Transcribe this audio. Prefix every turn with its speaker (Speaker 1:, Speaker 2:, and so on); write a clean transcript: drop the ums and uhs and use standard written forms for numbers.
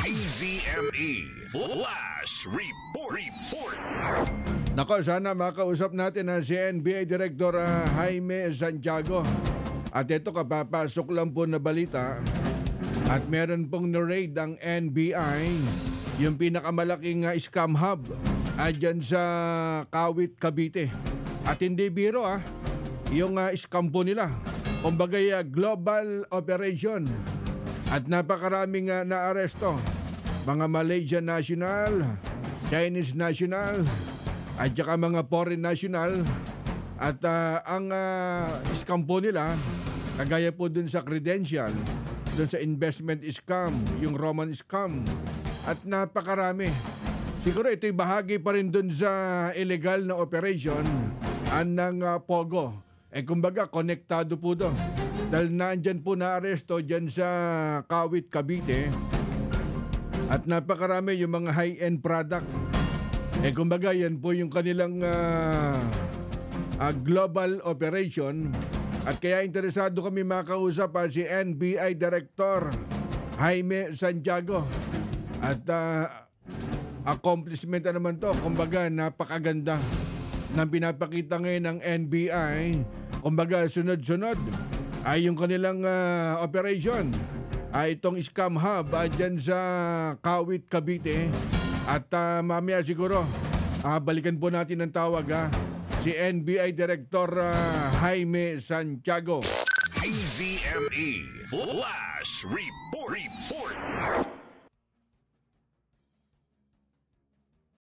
Speaker 1: DZME Flash Report.
Speaker 2: Nako, sana makausap natin si NBI Director Jaime Santiago. At ito, kapapasok lang po na balita. At meron pong na-raid ang NBI, yung pinakamalaking scam hub dyan sa Kawit, Cavite. At hindi biro yung scam po nila. Kumbagay global operation. At napakaraming naaresto. Mga Malaysian national, Chinese national, at saka mga foreign national. At ang scam po nila, kagaya po dun sa credential, dun sa investment scam, yung Roman scam, at napakarami. Siguro ito'y bahagi pa rin dun sa illegal na operation ng Pogo. Kumbaga, konektado po doon. Dahil nandyan po na-aresto dyan sa Kawit, Cavite. At napakarami yung mga high-end product. Kumbaga, yan po yung kanilang global operation. At kaya interesado kami makausap si NBI Director Jaime Santiago. At accomplishment naman to. Kumbaga, napakaganda ng pinapakita ngayon ng NBI. Kumbaga, sunod-sunod ay yung kanilang operation. Itong scam hub dyan sa Kawit, Cavite. At mamaya siguro, balikan po natin ang tawag si NBI Director Jaime Santiago.
Speaker 1: DZME Flash Report.